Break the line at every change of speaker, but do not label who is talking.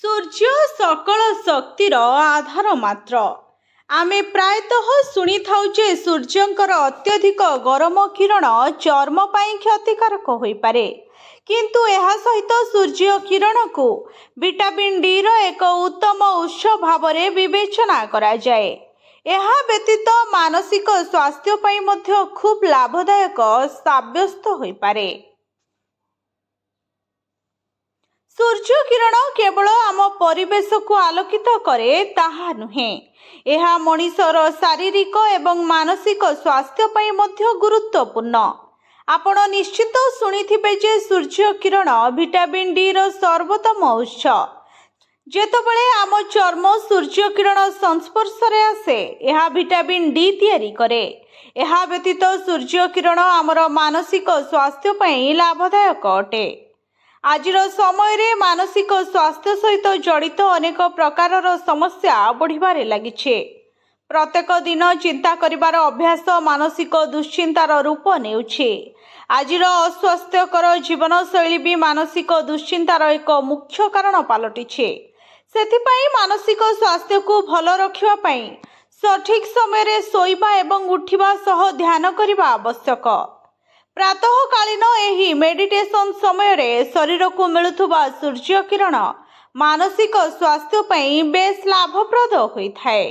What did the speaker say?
ସୂର୍ଯ୍ୟ ସକଳ ଶକ୍ତିର ଆଧାର ମାତ୍ର। ଆମେ ପ୍ରାୟତଃ ଶୁଣିଥାଉ ଯେ ସୂର୍ଯ୍ୟଙ୍କର ଅତ୍ୟଧିକ ଗରମ କିରଣ ଚର୍ମ ପାଇଁ କ୍ଷତିକାରକ ହୋଇପାରେ, କିନ୍ତୁ ଏହା ସହିତ ସୂର୍ଯ୍ୟ କିରଣକୁ ଭିଟାମିନ୍ ଡିର ଏକ ଉତ୍ତମ ଉତ୍ସ ଭାବରେ ବିବେଚନା କରାଯାଏ। ଏହା ବ୍ୟତୀତ ମାନସିକ ସ୍ୱାସ୍ଥ୍ୟ ପାଇଁ ମଧ୍ୟ ଖୁବ୍ ଲାଭଦାୟକ ସାବ୍ୟସ୍ତ ହୋଇପାରେ। ସୂର୍ଯ୍ୟ କିରଣ କେବଳ ଆମ ପରିବେଶକୁ ଆଲୋକିତ କରେ ତାହା ନୁହେଁ, ଏହା ମଣିଷର ଶାରୀରିକ ଏବଂ ମାନସିକ ସ୍ୱାସ୍ଥ୍ୟ ପାଇଁ ମଧ୍ୟ ଗୁରୁତ୍ୱପୂର୍ଣ୍ଣ। ଆପଣ ନିଶ୍ଚିତ ଶୁଣିଥିବେ ଯେ ସୂର୍ଯ୍ୟ କିରଣ ଭିଟାମିନ୍ ଡିର ସର୍ବୋତ୍ତମ ଉତ୍ସ। ଯେତେବେଳେ ଆମ ଚର୍ମ ସୂର୍ଯ୍ୟ କିରଣ ସଂସ୍ପର୍ଶରେ ଆସେ, ଏହା ଭିଟାମିନ୍ ଡି ତିଆରି କରେ। ଏହା ବ୍ୟତୀତ ସୂର୍ଯ୍ୟ କିରଣ ଆମର ମାନସିକ ସ୍ୱାସ୍ଥ୍ୟ ପାଇଁ ଲାଭଦାୟକ ଅଟେ। ଆଜିର ସମୟରେ ମାନସିକ ସ୍ୱାସ୍ଥ୍ୟ ସହିତ ଜଡ଼ିତ ଅନେକ ପ୍ରକାରର ସମସ୍ୟା ବଢ଼ିବାରେ ଲାଗିଛି। ପ୍ରତ୍ୟେକ ଦିନ ଚିନ୍ତା କରିବାର ଅଭ୍ୟାସ ମାନସିକ ଦୁଶ୍ଚିନ୍ତାର ରୂପ ନେଉଛି। ଆଜିର ଅସ୍ୱାସ୍ଥ୍ୟକର ଜୀବନଶୈଳୀ ବି ମାନସିକ ଦୁଶ୍ଚିନ୍ତାର ଏକ ମୁଖ୍ୟ କାରଣ ପାଲଟିଛି। ସେଥିପାଇଁ ମାନସିକ ସ୍ୱାସ୍ଥ୍ୟକୁ ଭଲ ରଖିବା ପାଇଁ ସଠିକ୍ ସମୟରେ ଶୋଇବା ଏବଂ ଉଠିବା ସହ ଧ୍ୟାନ କରିବା ଆବଶ୍ୟକ। ପ୍ରାତଃକାଳୀନ ଏହି ମେଡିଟେସନ ସମୟରେ ଶରୀରକୁ ମିଳୁଥିବା ସୂର୍ଯ୍ୟ କିରଣ ମାନସିକ ସ୍ୱାସ୍ଥ୍ୟ ପାଇଁ ବେଶ୍ ଲାଭପ୍ରଦ ହୋଇଥାଏ।